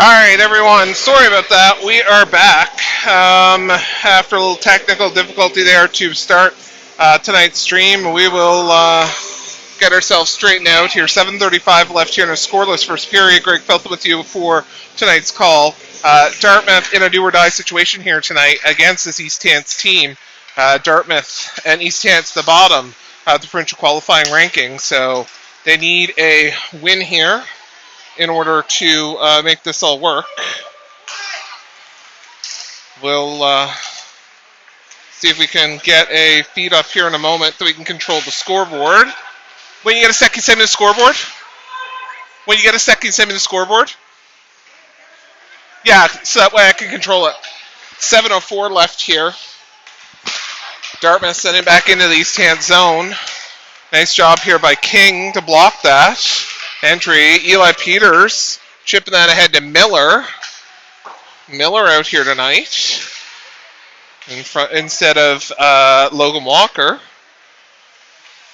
Alright, everyone, sorry about that. We are back after a little technical difficulty there to start tonight's stream. We will get ourselves straightened out here. 7:35 left here in a scoreless first period. Greg Feltham with you for tonight's call. Dartmouth in a do-or-die situation here tonight against this East Hants team. Dartmouth and East Hants the bottom of the provincial qualifying ranking, so they need a win here in order to make this all work. We'll see if we can get a feed up here in a moment so we can control the scoreboard. When you get a second, send me the scoreboard. When you get a second, send me the scoreboard. Yeah, so that way I can control it. 7:04 left here. Dartmouth sending back into the East Hants zone. Nice job here by King to block that entry. Eli Peters chipping that ahead to Miller. Miller out here tonight in front instead of Logan Walker.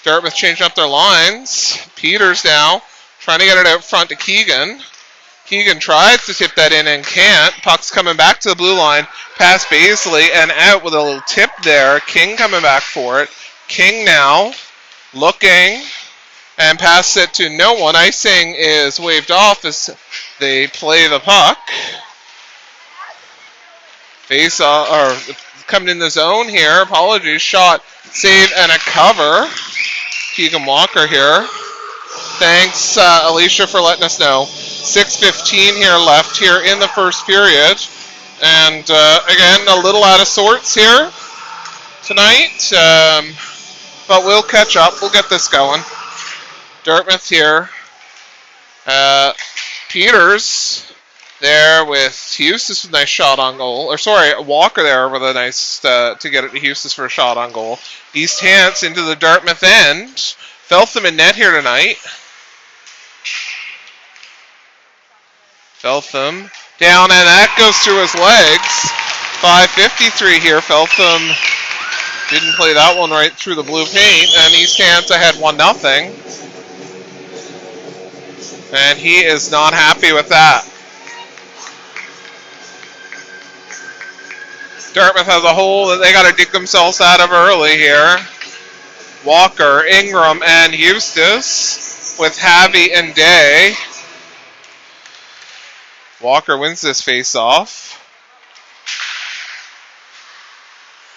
Dartmouth changing up their lines. Peters now trying to get it out front to Keegan. Keegan tries to tip that in and can't. Puck's coming back to the blue line. Pass Baisley and out with a little tip there. King coming back for it. King now looking and pass it to no one. Icing is waved off as they play the puck. Face or coming in the zone here. Apologies. Shot, save, and a cover. Keegan Walker here. Thanks, Alicia, for letting us know. 6:15 here left here in the first period. And again, a little out of sorts here tonight. But we'll catch up. We'll get this going. Dartmouth here. Peters there with Hustis with a nice shot on goal. Or sorry, Walker there with a nice to get it to Hustis for a shot on goal. East Hants into the Dartmouth end. Feltham in net here tonight. Feltham down, and that goes through his legs. 5:53 here. Feltham didn't play that one right through the blue paint, and East Hants ahead 1-0. And he is not happy with that. Dartmouth has a hole that they got to dig themselves out of early here. Walker, Ingram, and Eustace with Havy and Day. Walker wins this face-off.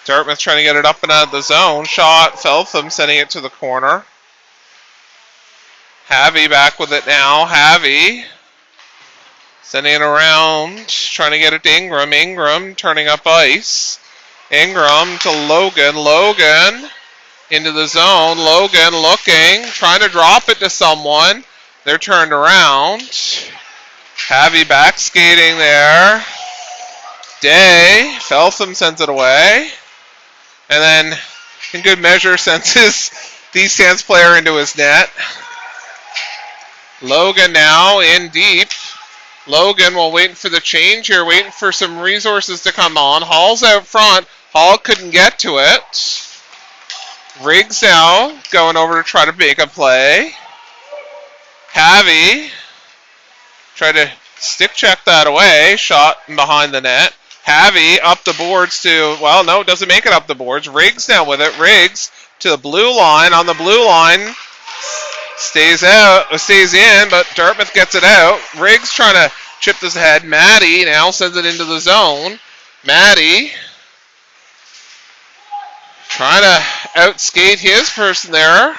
Dartmouth trying to get it up and out of the zone. Shot, Feltham sending it to the corner. Havy back with it now. Havy sending it around, trying to get it to Ingram. Ingram turning up ice. Ingram to Logan. Logan into the zone. Logan looking, trying to drop it to someone. They're turned around. Havy back skating there. Day. Feltham sends it away. And then, in good measure, sends his East Hants player into his net. Logan now in deep. Logan while waiting for the change here, waiting for some resources to come on. Hall's out front. Hall couldn't get to it. Riggs now going over to try to make a play. Havy tried to stick check that away. Shot behind the net. Havy up the boards to, well, no, doesn't make it up the boards. Riggs now with it. Riggs to the blue line. On the blue line. Stays in, but Dartmouth gets it out. Riggs trying to chip this ahead. Maddie now sends it into the zone. Maddie trying to outskate his person there.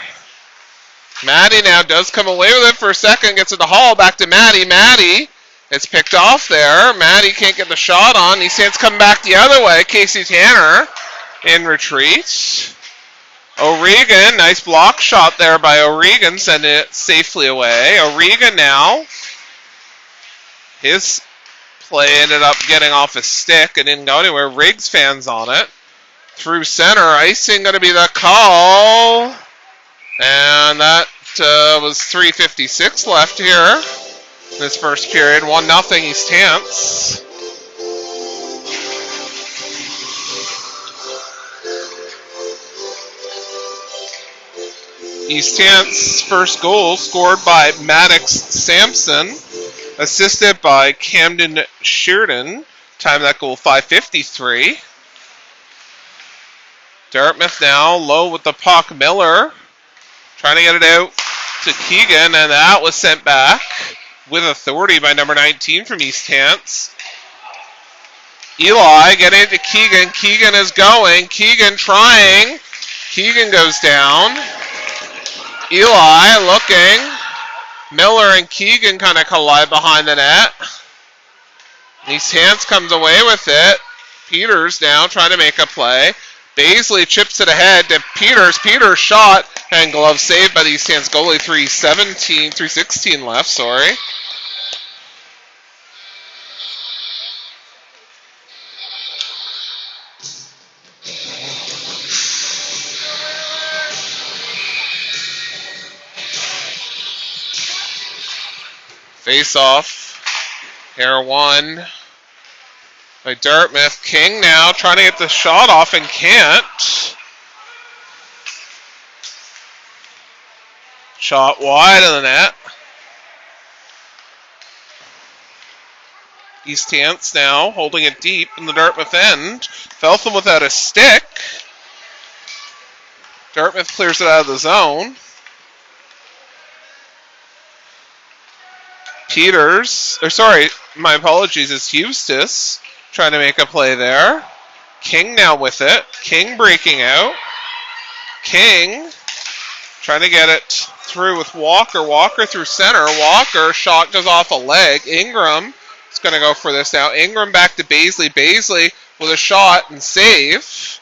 Maddie now does come away with it for a second. Gets it to Hall. Back to Maddie. Maddie, it's picked off there. Maddie can't get the shot on. He stands coming back the other way. Casey Tanner in retreat. O'Regan, nice block shot there by O'Regan, sending it safely away. O'Regan now, his play ended up getting off his stick and didn't go anywhere. Riggs fans on it. Through center, icing going to be the call. And that was 3:56 left here in this first period. 1-0 East Hants. East Hants' first goal scored by Maddox Sampson assisted by Camden Sheardon. Time that goal 5:53. Dartmouth now low with the puck. Miller trying to get it out to Keegan, and that was sent back with authority by number 19 from East Hants. Eli getting it to Keegan. Keegan is going. Keegan trying. Keegan goes down. Eli looking. Miller and Keegan kind of collide behind the net. East Hants comes away with it. Peters now trying to make a play. Baisley chips it ahead to Peters. Peters shot and glove saved by the East Hants goalie. 3:16 left, sorry. Face off. Air one by Dartmouth. King now trying to get the shot off and can't. Shot wide of the net. East Hants now holding it deep in the Dartmouth end. Feltham without a stick. Dartmouth clears it out of the zone. Peters, or sorry, my apologies, it's Eustace trying to make a play there. King now with it. King breaking out. King trying to get it through with Walker. Walker through center. Walker, shot goes off a leg. Ingram is going to go for this now. Ingram back to Baisley. Baisley with a shot and save.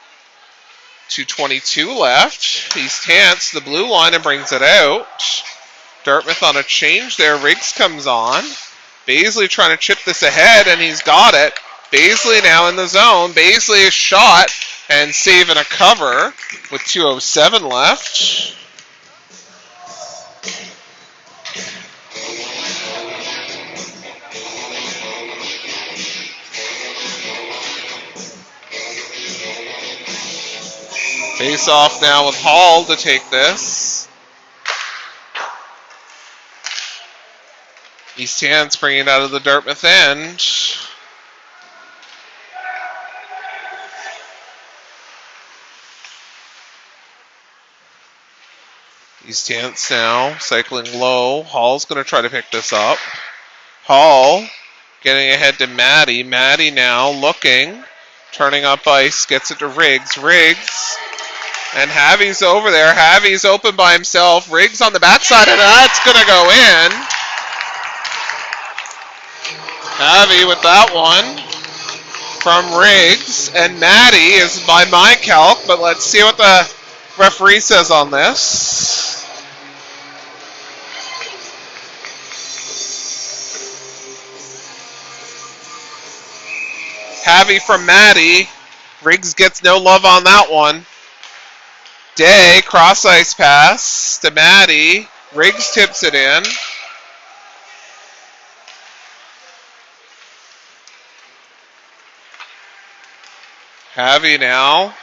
2:22 left. East Hants the blue line and brings it out. Dartmouth on a change there. Riggs comes on. Baisley trying to chip this ahead, and he's got it. Baisley now in the zone. Baisley is shot and saving a cover with 2:07 left. Face off now with Hall to take this. East Hants bringing it out of the Dartmouth end. East Hants now cycling low. Hall's going to try to pick this up. Hall getting ahead to Maddie. Maddie now looking. Turning up ice. Gets it to Riggs. Riggs. And Javi's over there. Javi's open by himself. Riggs on the backside, and that's going to go in. Javi with that one from Riggs, and Maddie is by my calc, but let's see what the referee says on this. Javi from Maddie. Riggs gets no love on that one. Day, cross ice pass to Maddie. Riggs tips it in. Javi now.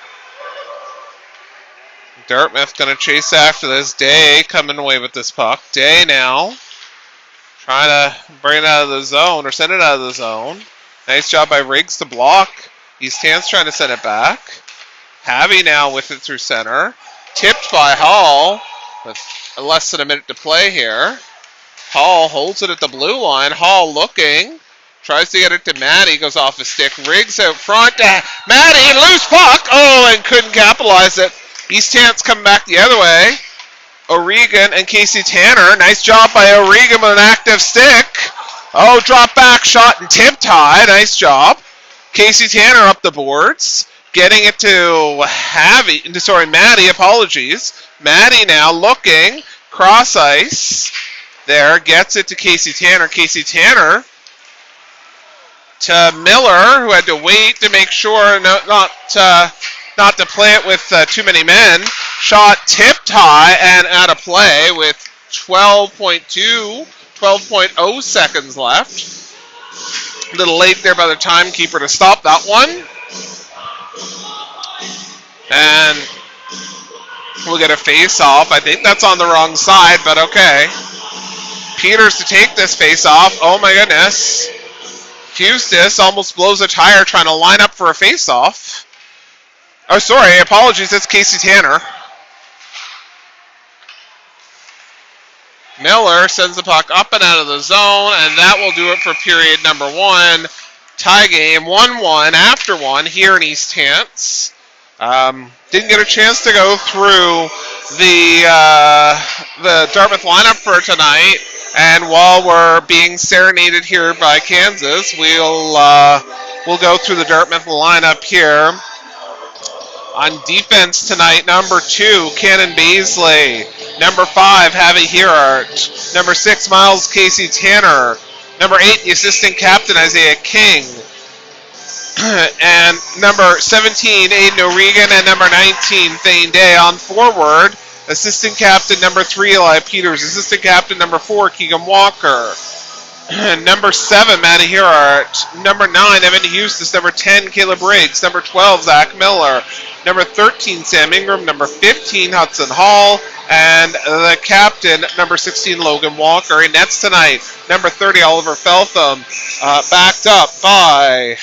Dartmouth going to chase after this. Day coming away with this puck. Day now. Trying to bring it out of the zone or send it out of the zone. Nice job by Riggs to block. East Hants trying to send it back. Javi now with it through center. Tipped by Hall with less than a minute to play here. Hall holds it at the blue line. Hall looking. Tries to get it to Maddie, goes off his stick. Riggs out front. Maddie, loose puck. Oh, and couldn't capitalize it. East Hants come back the other way. O'Regan and Casey Tanner. Nice job by O'Regan with an active stick. Oh, drop back shot and tip tie. Nice job. Casey Tanner up the boards. Getting it to Maddie, apologies. Maddie now looking. Cross ice. There, gets it to Casey Tanner. Casey Tanner to Miller, who had to wait to make sure not to play it with too many men. Shot tipped high and out of play with 12.0 seconds left. A little late there by the timekeeper to stop that one. And we'll get a face-off. I think that's on the wrong side, but okay. Peters to take this face off. Oh my goodness. Hustis almost blows a tire trying to line up for a face off. Oh, sorry. Apologies. That's Casey Tanner. Miller sends the puck up and out of the zone, and that will do it for period number 1. Tie game, 1-1 after 1 here in East Hants. Didn't get a chance to go through the Dartmouth lineup for tonight, and while we're being serenaded here by Kansas, we'll go through the Dartmouth lineup here. On defense tonight, number 2, Cannon Baisley. Number 5, Javi Hirart. Number 6, Miles Casey Tanner. Number 8, the assistant captain, Isaiah King. And number 17, Aiden O'Regan. And number 19, Thane Day. On forward, assistant captain, number 3, Eli Peters. Assistant captain, number 4, Keegan Walker. Number 7, Matty Hirart. Number 9, Evan Eustis. Number 10, Caleb Riggs. Number 12, Zach Miller. Number 13, Sam Ingram. Number 15, Hudson Hall. And the captain, number 16, Logan Walker. In nets tonight, number 30, Oliver Feltham. Backed up by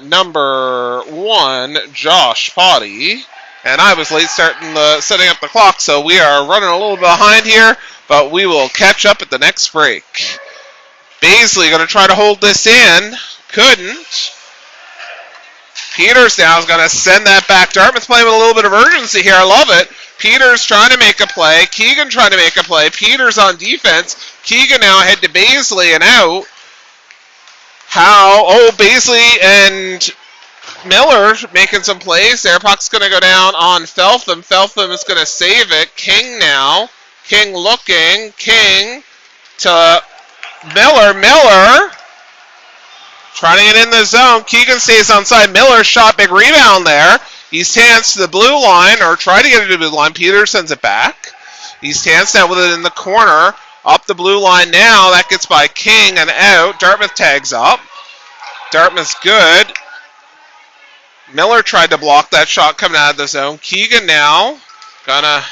number 1, Josh Potty. And I was late setting up the clock, so we are running a little behind here, but we will catch up at the next break. Baisley going to try to hold this in. Couldn't. Peters now is going to send that back. Dartmouth playing with a little bit of urgency here. I love it. Peters trying to make a play. Keegan trying to make a play. Peters on defense. Keegan now ahead to Baisley and out. Baisley and Miller making some plays there. Puck's going to go down on Feltham. Feltham is going to save it. King now. King looking. King to Miller. Miller trying to get in the zone. Keegan stays onside. Miller shot. Big rebound there. East Hants to the blue line, or try to get it to the blue line. Peters sends it back. East Hants now with it in the corner. Up the blue line now. That gets by King and out. Dartmouth tags up. Dartmouth's good. Miller tried to block that shot coming out of the zone. Keegan now gonna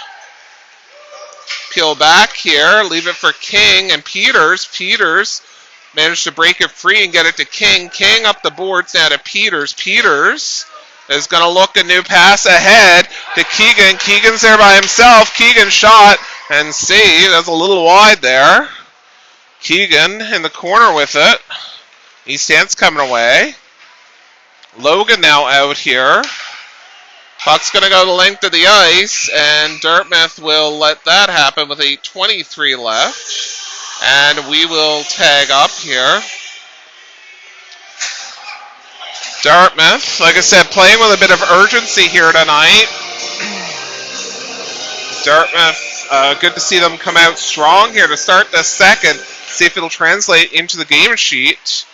peel back here. Leave it for King and Peters. Peters managed to break it free and get it to King. King up the boards now to Peters. Peters is going to look a new pass ahead to Keegan. Keegan's there by himself. Keegan shot and see. That's a little wide there. Keegan in the corner with it. East Hants coming away. Logan now out here. Puck's going to go the length of the ice, and Dartmouth will let that happen with 8:23 left. And we will tag up here. Dartmouth, like I said, playing with a bit of urgency here tonight. Dartmouth, good to see them come out strong here to start the second. See if it'll translate into the game sheet.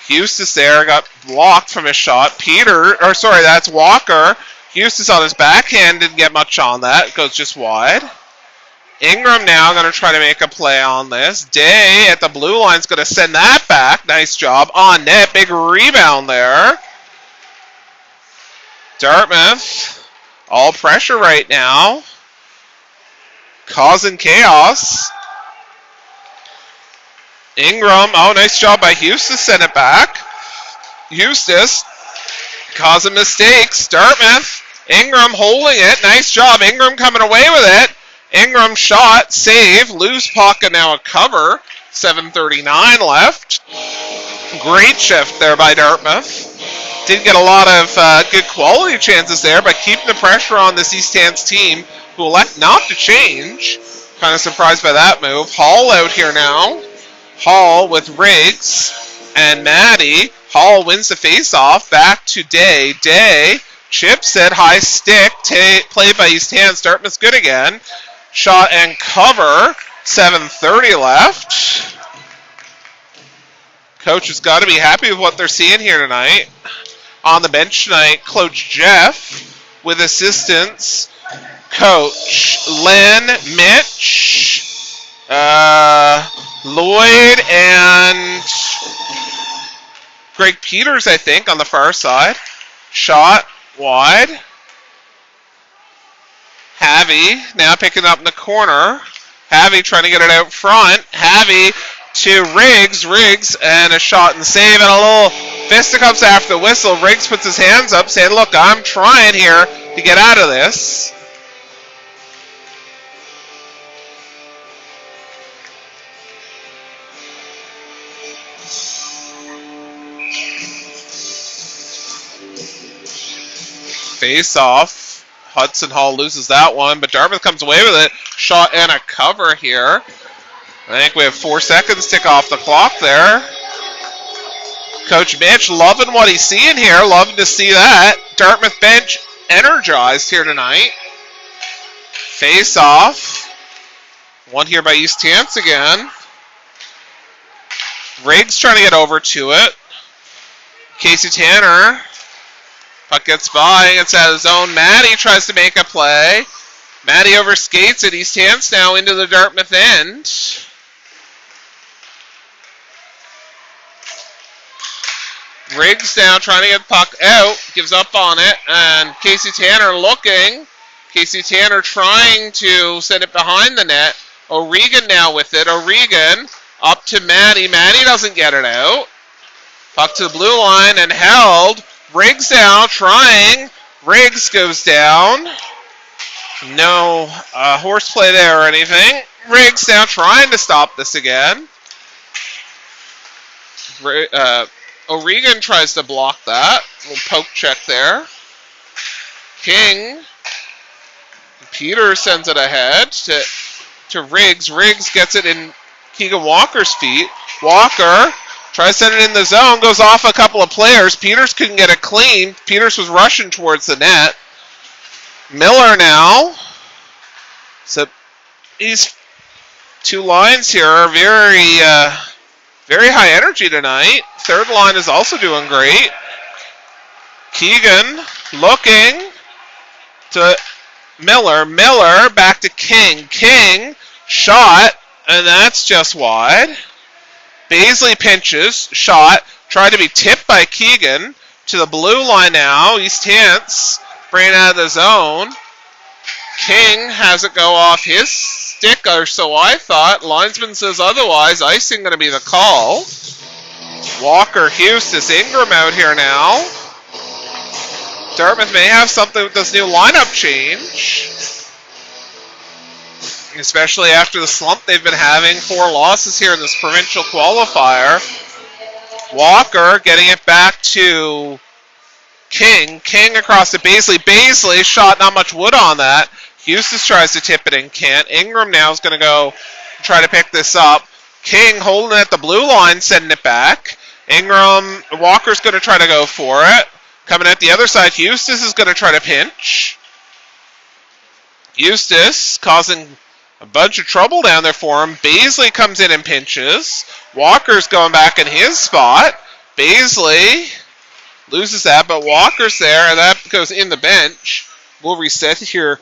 Eustis there got blocked from his shot. That's Walker. Eustis on his backhand didn't get much on that. It goes just wide. Ingram now going to try to make a play on this. Day at the blue line is going to send that back. Nice job on net. Big rebound there. Dartmouth, all pressure right now. Causing chaos. Ingram, nice job by Eustis, send it back. Eustis causing mistakes. Dartmouth, Ingram holding it. Nice job. Ingram coming away with it. Ingram shot, save, loose puck, and now a cover. 7:39 left. Great shift there by Dartmouth. Didn't get a lot of good quality chances there, but keeping the pressure on this East Hants team, who elect not to change. Kind of surprised by that move. Hall out here now. Hall with Riggs and Maddie. Hall wins the face-off. Back to Day. Day chips it, high stick, played by East Hants. Dartmouth's good again. Shot and cover. 7:30 left. Coach has got to be happy with what they're seeing here tonight. On the bench tonight, Coach Jeff with assistants. Coach Len, Mitch, Lloyd, and Greg Peters, I think, on the far side. Shot wide. Javi now picking up in the corner. Havy trying to get it out front. Havy to Riggs. Riggs and a shot and save and a little fisticuffs after the whistle. Riggs puts his hands up saying, look, I'm trying here to get out of this. Face off. Hudson Hall loses that one, but Dartmouth comes away with it. Shot and a cover here. I think we have 4 seconds tick off the clock there. Coach Mitch loving what he's seeing here. Loving to see that. Dartmouth bench energized here tonight. Face off. One here by East Hants again. Riggs trying to get over to it. Casey Tanner. Puck gets by, gets out of the zone. Maddie tries to make a play. Maddie overskates it. East Hants now into the Dartmouth end. Riggs now trying to get the puck out. Gives up on it. And Casey Tanner looking. Casey Tanner trying to send it behind the net. O'Regan now with it. O'Regan up to Maddie. Maddie doesn't get it out. Puck to the blue line and held. Riggs now trying. Riggs goes down. No horseplay there or anything. Riggs now trying to stop this again. O'Regan tries to block that. Little poke check there. King. Peter sends it ahead to Riggs. Riggs gets it in Keegan Walker's feet. Walker tries to send it in the zone. Goes off a couple of players. Peters couldn't get it clean. Peters was rushing towards the net. Miller now. So these two lines here are very high energy tonight. Third line is also doing great. Keegan looking to Miller. Miller back to King. King shot, and that's just wide. Baisley pinches, shot, tried to be tipped by Keegan to the blue line now. East Hants bringing out of the zone. King has it go off his stick, or so I thought. Linesman says otherwise. Icing going to be the call. Walker, Hustis, Ingram out here now. Dartmouth may have something with this new lineup change. Especially after the slump they've been having. 4 losses here in this provincial qualifier. Walker getting it back to King. King across to Baisley. Baisley shot, not much wood on that. Hustis tries to tip it and can't. Ingram now is going to go try to pick this up. King holding it at the blue line, sending it back. Ingram, Walker's going to try to go for it. Coming at the other side, Hustis is going to try to pinch. Hustis causing a bunch of trouble down there for him. Baisley comes in and pinches. Walker's going back in his spot. Baisley loses that, but Walker's there, and that goes in the bench. We'll reset here.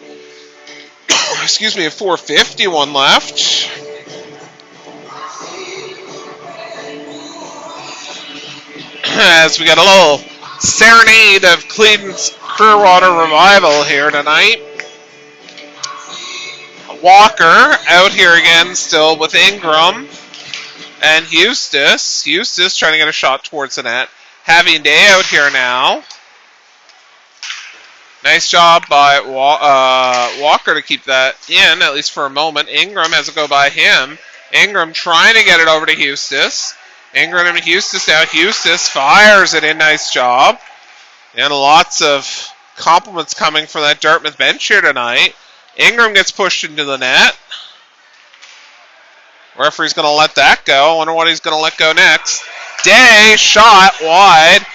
Excuse me, at 4:51 left. As we got a little serenade of Cleveland's Clearwater Revival here tonight. Walker out here again still with Ingram and Hustis. Hustis trying to get a shot towards the net. Having Day out here now. Nice job by Walker to keep that in, at least for a moment. Ingram has to go by him. Ingram trying to get it over to Hustis. Ingram and Hustis now. Hustis fires it in. Nice job. And lots of compliments coming from that Dartmouth bench here tonight. Ingram gets pushed into the net. Referee's going to let that go. I wonder what he's going to let go next. Day shot wide.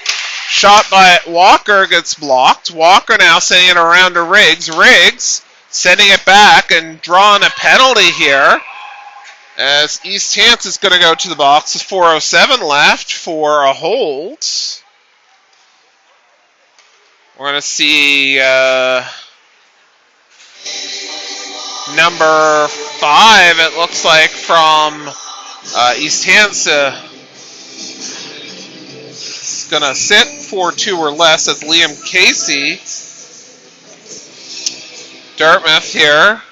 Shot by Walker gets blocked. Walker now sending it around to Riggs. Riggs sending it back and drawing a penalty here. As East Hants is going to go to the box. There's 4:07 left for a hold. We're going to see number 5, it looks like, from East Hants. It's going to sit for 2 or less. That's Liam Casey. Dartmouth here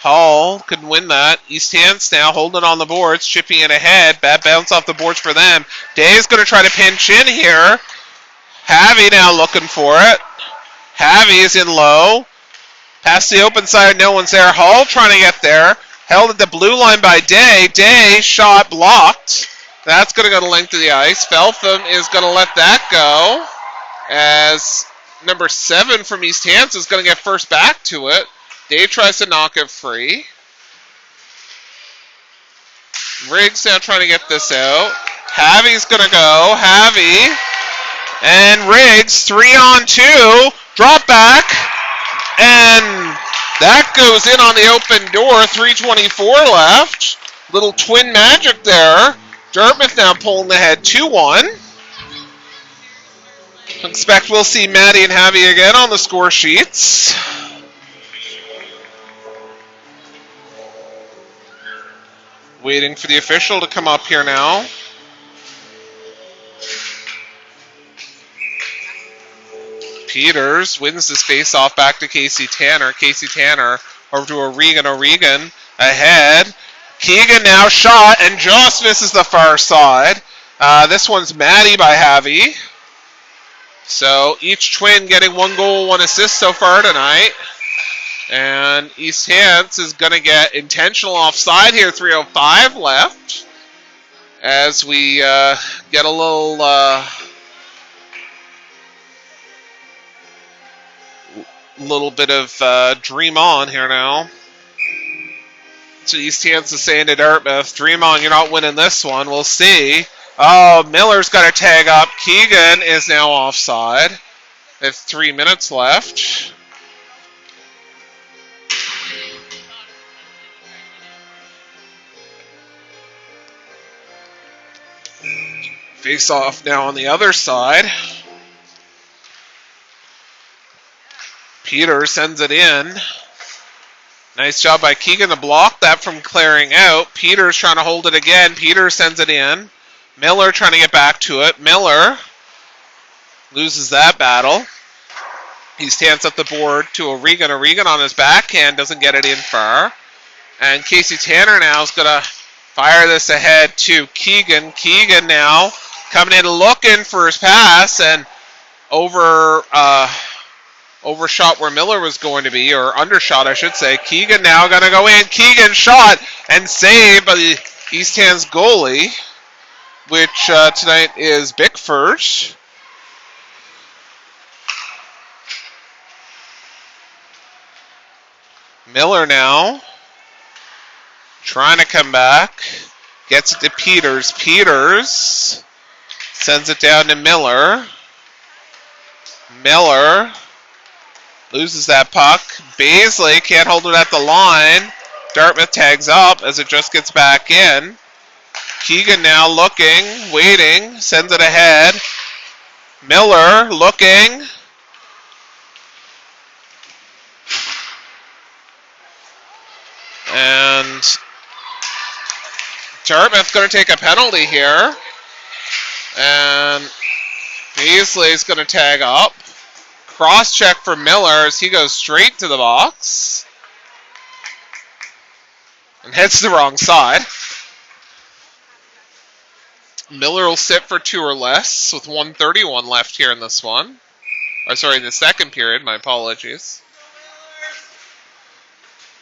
Hall couldn't win that. East Hants now holding on the boards, chipping it ahead. Bad bounce off the boards for them. Day's going to try to pinch in here. Havy now looking for it. Havy is in low. Past the open side, no one's there. Hall trying to get there. Held at the blue line by Day. Day shot blocked. That's going to go to length of the ice. Feltham is going to let that go as number 7 from East Hants is going to get first back to it. Dave tries to knock it free. Riggs now trying to get this out. Havy's going to go. Havy and Riggs 3-on-2. Drop back. And that goes in on the open door. 3:24 left. Little twin magic there. Dartmouth now pulling ahead 2-1. Expect we'll see Maddie and Havy again on the score sheets. Waiting for the official to come up here now. Peters wins this face-off back to Casey Tanner. Casey Tanner over to O'Regan. O'Regan ahead. Keegan now shot and just misses the far side. This one's Maddie by Havy. So each twin getting 1 goal, 1 assist so far tonight. And East Hants is going to get intentional offside here, 3:05 left. As we get a little bit of dream on here now. So East Hants is saying to Dartmouth, dream on, you're not winning this one. We'll see. Oh, Miller's got a tag up. Keegan is now offside. With 3 minutes left. Face off now on the other side. Peter sends it in. Nice job by Keegan to block that from clearing out. Peter's trying to hold it again. Peter sends it in. Miller trying to get back to it. Miller loses that battle. He stands up the board to O'Regan. O'Regan on his backhand doesn't get it in far. And Casey Tanner now is going to fire this ahead to Keegan. Keegan now coming in looking for his pass and overshot where Miller was going to be, or undershot I should say. Keegan now going to go in. Keegan shot and saved by the East Hants goalie, which tonight is Bickford. Miller now trying to come back. Gets it to Peters. Peters sends it down to Miller. Miller loses that puck. Baisley can't hold it at the line. Dartmouth tags up as it just gets back in. Keegan now looking, waiting, sends it ahead. Miller looking. And Dartmouth going to take a penalty here. And Baisley's going to tag up. Cross check for Miller as he goes straight to the box. And hits the wrong side. Miller will sit for 2 or less with 1:31 left here in this one. Or sorry, in the second period, my apologies.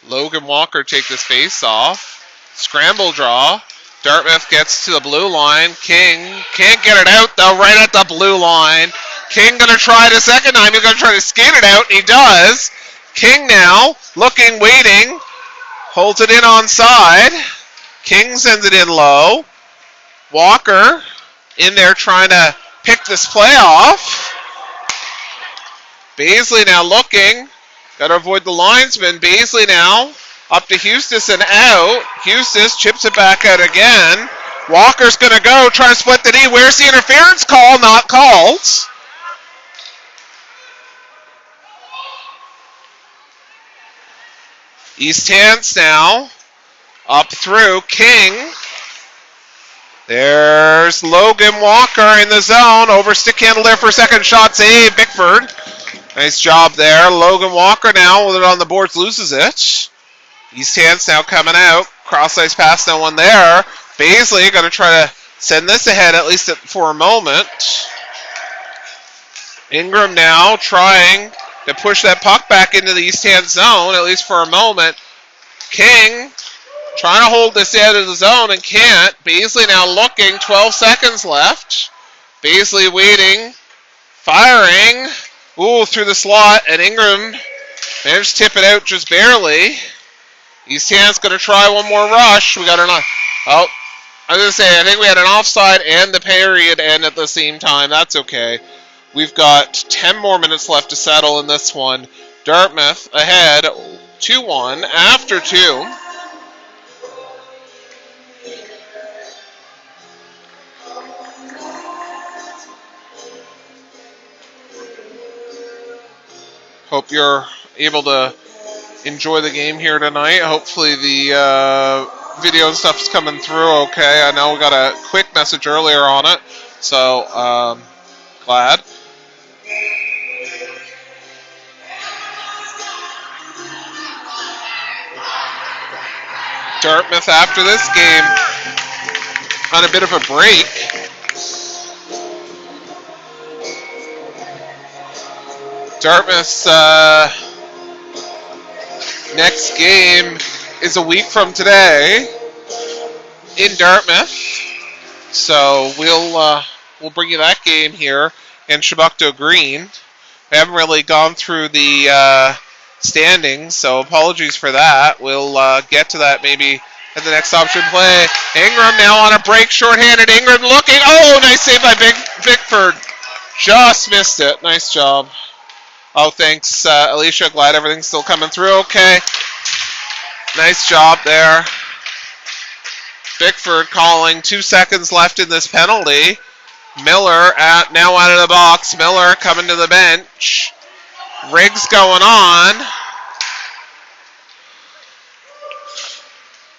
Logan Walker take this face off. Scramble draw. Dartmouth gets to the blue line. King can't get it out though, right at the blue line. King going to try it a second time. He's going to try to skate it out, and he does. King now looking, waiting. Holds it in onside. King sends it in low. Walker in there trying to pick this play off. Baisley now looking. Got to avoid the linesman. Baisley now up to Eustis and out. Eustis chips it back out again. Walker's going to go, try to split the knee. Where's the interference call? Not called. East Hants now up through. King. There's Logan Walker in the zone. Over stick handle there for a second shot save. Bickford. Nice job there. Logan Walker now with it on the boards loses it. East Hants now coming out. Cross ice pass, no one there. Baisley going to try to send this ahead at least for a moment. Ingram now trying to push that puck back into the East Hants zone, at least for a moment. King trying to hold this out of the zone and can't. Baisley now looking, 12 seconds left. Baisley waiting, firing. Ooh, through the slot, and Ingram managed to tip it out just barely. East Hants going to try one more rush. We got an... Oh, I was going to say, I think we had an offside and the period end at the same time. That's okay. We've got 10 more minutes left to settle in this one. Dartmouth ahead 2-1 after 2. Hope you're able to enjoy the game here tonight. Hopefully the video and stuff is coming through okay. I know we got a quick message earlier on it, so glad. Dartmouth after this game on a bit of a break. Dartmouth's next game is a week from today in Dartmouth, so we'll bring you that game here in Shabukto Green. We haven't really gone through the standings, so apologies for that. We'll get to that maybe in the next option play. Ingram now on a break, shorthanded. Ingram looking. Oh, nice save by Bickford. Just missed it. Nice job. Oh, thanks, Alicia. Glad everything's still coming through okay. Nice job there. Bickford calling 2 seconds left in this penalty. Miller now out of the box. Miller coming to the bench. Riggs going on.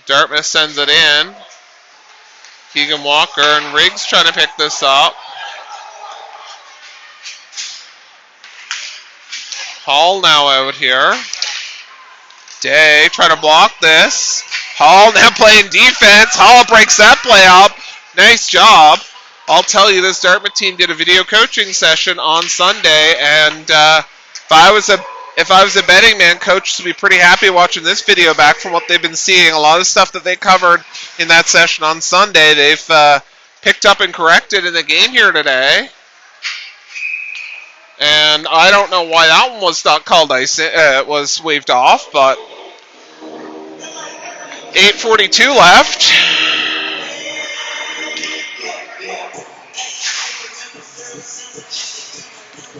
Dartmouth sends it in. Keegan Walker and Riggs trying to pick this up. Hall now out here. Day trying to block this. Hall now playing defense. Hall breaks that play up. Nice job. I'll tell you, this Dartmouth team did a video coaching session on Sunday, and if I was a betting man, coach would be pretty happy watching this video back from what they've been seeing. A lot of stuff that they covered in that session on Sunday, they've picked up and corrected in the game here today. And I don't know why that one was not called ice. It was waved off, but 8:42 left.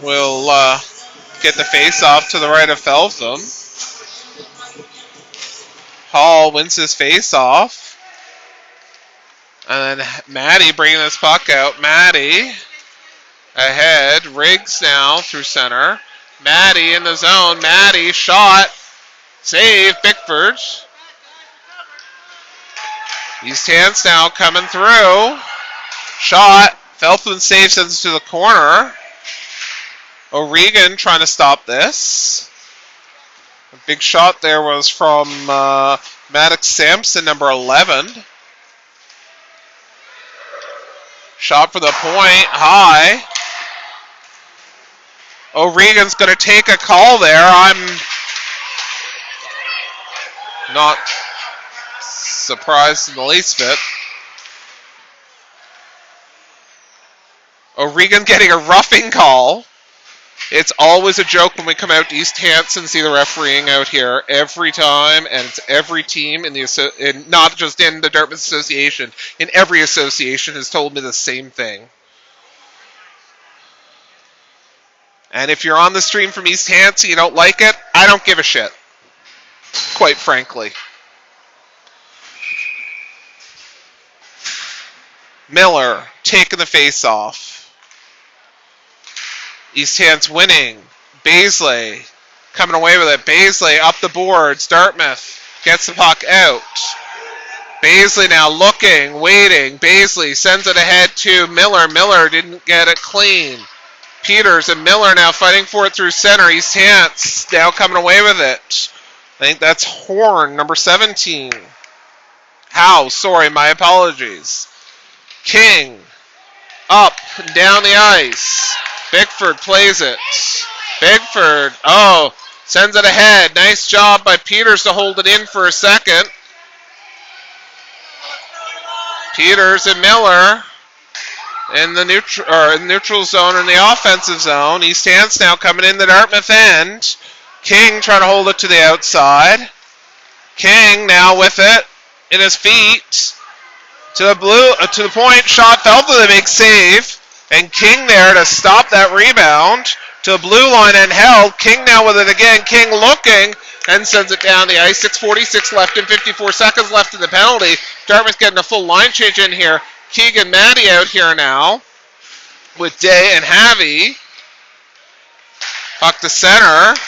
We'll get the face-off to the right of Feltham. Hall wins his face-off. And then Maddie bringing this puck out. Maddie ahead. Riggs now through center. Maddie in the zone. Maddie shot. Save. Bickford. East Hants now coming through. Shot. Feltham saves it to the corner. O'Regan trying to stop this. A big shot there was from Maddox Sampson, number 11. Shot for the point, high. O'Regan's going to take a call there. I'm not surprised in the least bit. O'Regan getting a roughing call. It's always a joke when we come out to East Hants and see the refereeing out here every time, and it's every team not just in the Dartmouth Association, in every association has told me the same thing. And if you're on the stream from East Hants and you don't like it, I don't give a shit, quite frankly. Miller taking the face off. East Hants winning. Baisley coming away with it. Baisley up the boards. Dartmouth gets the puck out. Baisley now looking, waiting. Baisley sends it ahead to Miller. Miller didn't get it clean. Peters and Miller now fighting for it through center. East Hants now coming away with it. I think that's Horn, number 17. Howe, sorry, my apologies. King, up and down the ice. Bickford plays it. Bickford, sends it ahead. Nice job by Peters to hold it in for a second. Peters and Miller in the neutral zone, in the offensive zone. East Hants now coming in the Dartmouth end. King trying to hold it to the outside. King now with it in his feet to the point. Shot fell to the big save, and King there to stop that rebound to the blue line and held. King now with it again. King looking and sends it down the ice. 6:46 left and 54 seconds left in the penalty. Dartmouth getting a full line change in here. Keegan Maddie out here now with Day and Havy. Puck to center.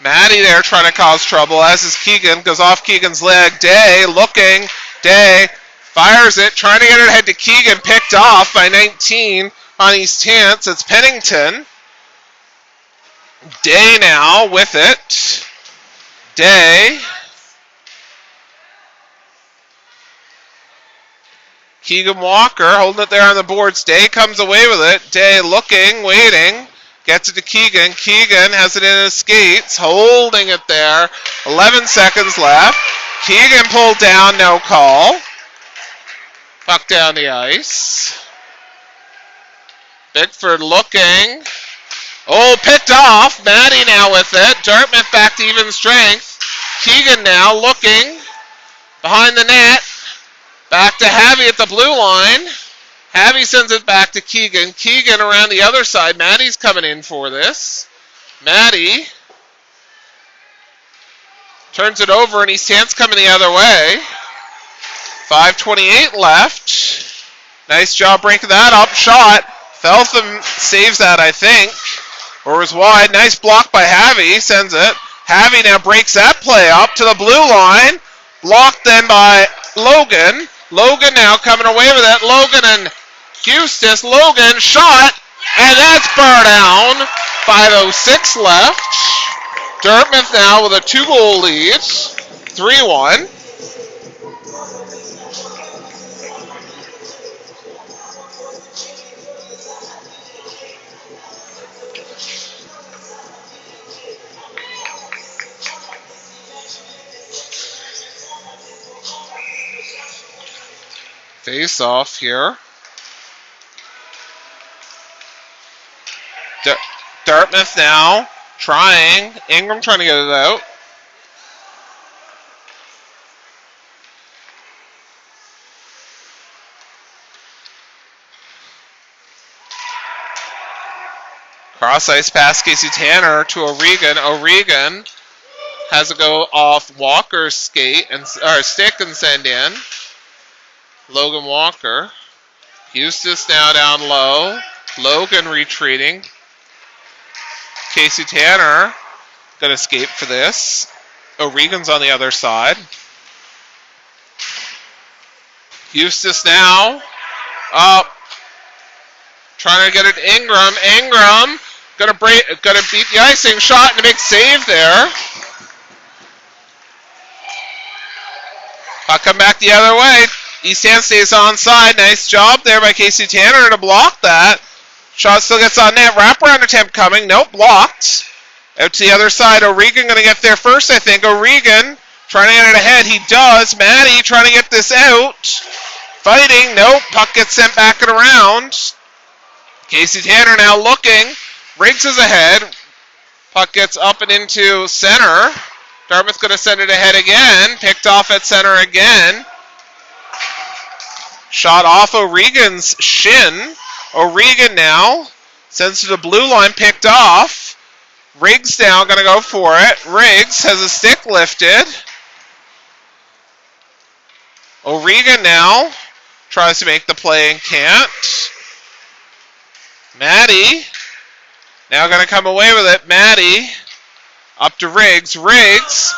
Maddie there trying to cause trouble, as is Keegan. Goes off Keegan's leg. Day looking. Day fires it. Trying to get it ahead to Keegan. Picked off by 19 on East Hants. It's Pennington. Day now with it. Day. Keegan Walker holding it there on the boards. Day comes away with it. Day looking, waiting. Gets it to Keegan. Keegan has it in his skates, holding it there. 11 seconds left. Keegan pulled down, no call. Puck down the ice. Bickford looking. Picked off. Maddie now with it. Dartmouth back to even strength. Keegan now looking. Behind the net. Back to Havy at the blue line. Havy sends it back to Keegan. Keegan around the other side. Maddie's coming in for this. Maddie turns it over, and East Hants coming the other way. 5:28 left. Nice job breaking that up. Shot. Feltham saves that, I think. Or was wide. Nice block by Havy. Sends it. Havy now breaks that play up to the blue line. Blocked then by Logan. Logan now coming away with it. Logan and Eustis. Logan shot, and that's bar down. 5:06 left. Dartmouth now with a 2-goal lead. 3-1. Face off here. Dartmouth now trying. Ingram trying to get it out. Cross ice pass Casey Tanner to O'Regan. O'Regan has to go off Walker's stick and send in. Logan Walker. Eustis now down low. Logan retreating. Casey Tanner going to escape for this. O'Regan's on the other side. Eustis now up. Trying to get it to Ingram. Ingram gonna beat the icing shot and a big save there. I'll come back the other way. East Hants stays onside. Nice job there by Casey Tanner to block that. Shot still gets on net. Wraparound attempt coming. Nope, blocked. Out to the other side. O'Regan going to get there first, I think. O'Regan trying to get it ahead. He does. Maddie trying to get this out. Fighting. Nope. Puck gets sent back and around. Casey Tanner now looking. Riggs is ahead. Puck gets up and into center. Dartmouth going to send it ahead again. Picked off at center again. Shot off O'Regan's shin. O'Regan now sends to the blue line, picked off. Riggs now going to go for it. Riggs has a stick lifted. O'Regan now tries to make the play and can't. Maddie now going to come away with it. Maddie up to Riggs. Riggs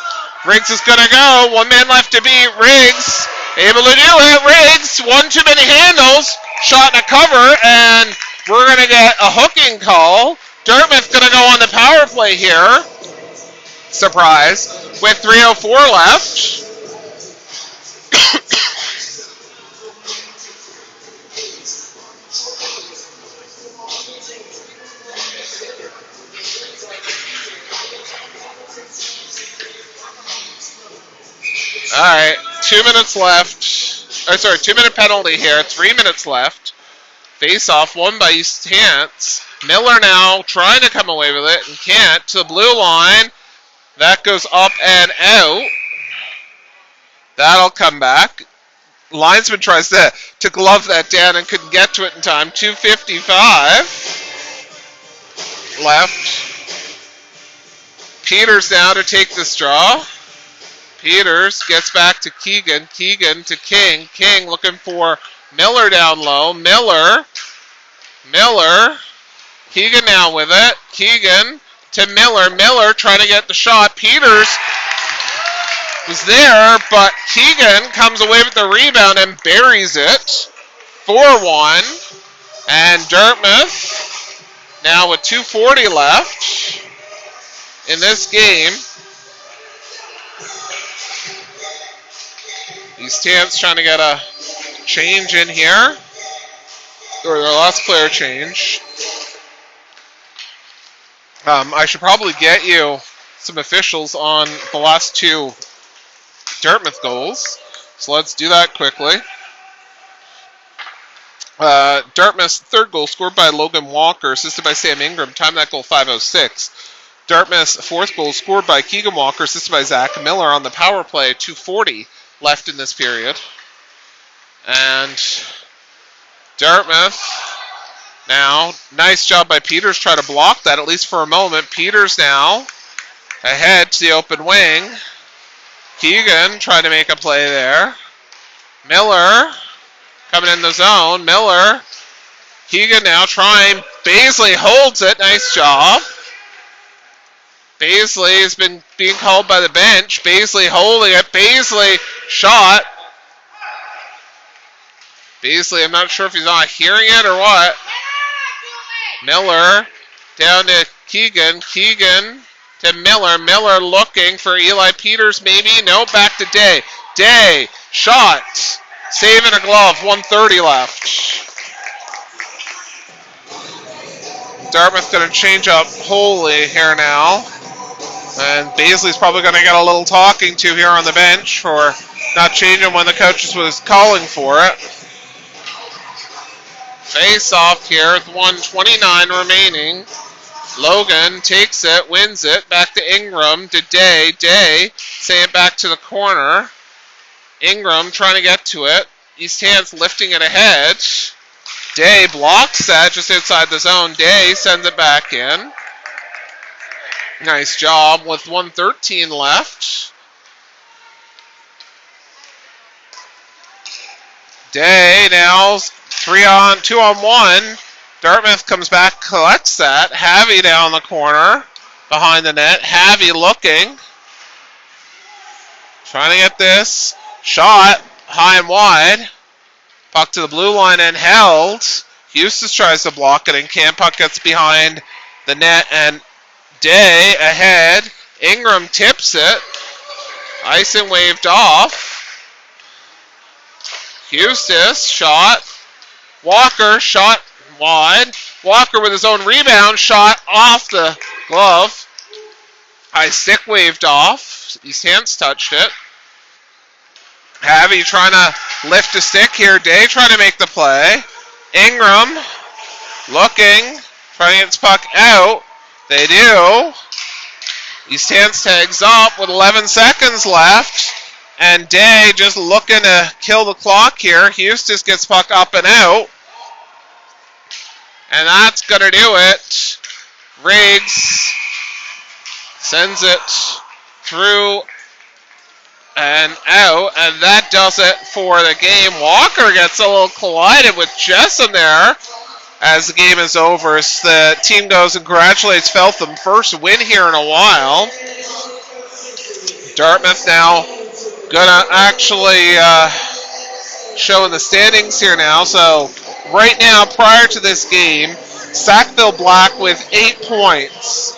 is going to go. One man left to beat. Riggs able to do it. Riggs, one too many handles. Shot in a cover, and we're going to get a hooking call. Dartmouth going to go on the power play here. Surprise. With 3:04 left. All right, 2 minutes left. 2-minute penalty here. 3 minutes left. Face off, won by East Hants. Miller now trying to come away with it and can't. To the blue line. That goes up and out. That'll come back. Linesman tries to glove that down and couldn't get to it in time. 2:55 left. Peters now to take this draw. Peters gets back to Keegan. Keegan to King. King looking for Miller down low. Miller. Keegan now with it. Keegan to Miller. Miller trying to get the shot. Peters was there, but Keegan comes away with the rebound and buries it. 4-1. And Dartmouth now with 2:40 left in this game. East Hants trying to get a change in here. Or their last player change. I should probably get you some officials on the last two Dartmouth goals. So let's do that quickly. Dartmouth's third goal scored by Logan Walker, assisted by Sam Ingram. Time that goal 5:06. Dartmouth's fourth goal scored by Keegan Walker, assisted by Zach Miller on the power play. 2:40 left in this period. And Dartmouth now, nice job by Peters, try to block that at least for a moment. Peters now ahead to the open wing. Keegan trying to make a play there. Miller coming in the zone. Miller. Keegan now trying. Baisley holds it. Nice job. Baisley has been being called by the bench. Baisley holding it. Baisley shot. Baisley, I'm not sure if he's not hearing it or what. Miller down to Keegan. Keegan to Miller. Miller looking for Eli Peters maybe. No, back to Day. Day. Shot. Saving a glove. 1:30 left. Dartmouth going to change up wholly here now. And Baisley's probably going to get a little talking to here on the bench for not changing when the coaches was calling for it. Face off here with 1:29 remaining. Logan takes it, wins it, back to Ingram, to Day. Day, say it back to the corner. Ingram trying to get to it. East Hants lifting it ahead. Day blocks that just outside the zone. Day sends it back in. Nice job with 1:13 left. Day now 2-on-1. Dartmouth comes back, collects that. Havy down the corner behind the net. Havy looking. Trying to get this. Shot high and wide. Puck to the blue line and held. Eustace tries to block it and can't. Puck gets behind the net and Day ahead. Ingram tips it. Icing waved off. Eustace shot. Walker shot wide. Walker with his own rebound shot off the glove. High stick waved off. East Hants touched it. Havy trying to lift a stick here. Day trying to make the play. Ingram looking. Trying to get his puck out. They do. East Hants tags up with 11 seconds left. And Day just looking to kill the clock here. Eustace gets puck up and out. And that's going to do it. Riggs sends it through and out. And that does it for the game. Walker gets a little collided with Jessom there as the game is over. So the team goes and congratulates Feltham. First win here in a while. Dartmouth now gonna actually show in the standings here now. So right now, prior to this game, Sackville Black with 8 points.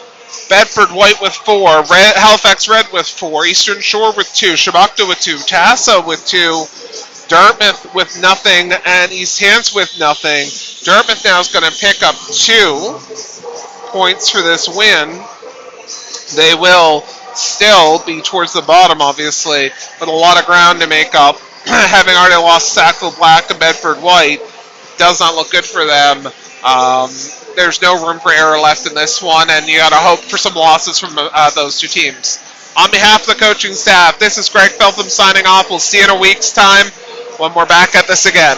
Bedford White with 4. Halifax Red with 4. Eastern Shore with 2. Shabakta with 2. Tassa with 2. Dartmouth with nothing. And East Hants with nothing. Dartmouth now is going to pick up 2 points for this win. They will still be towards the bottom, obviously, but a lot of ground to make up. Having already lost Sackville Black and Bedford White does not look good for them. There's no room for error left in this one, and you got to hope for some losses from those 2 teams. On behalf of the coaching staff, this is Greg Feltham signing off. We'll see you in a week's time when we're back at this again.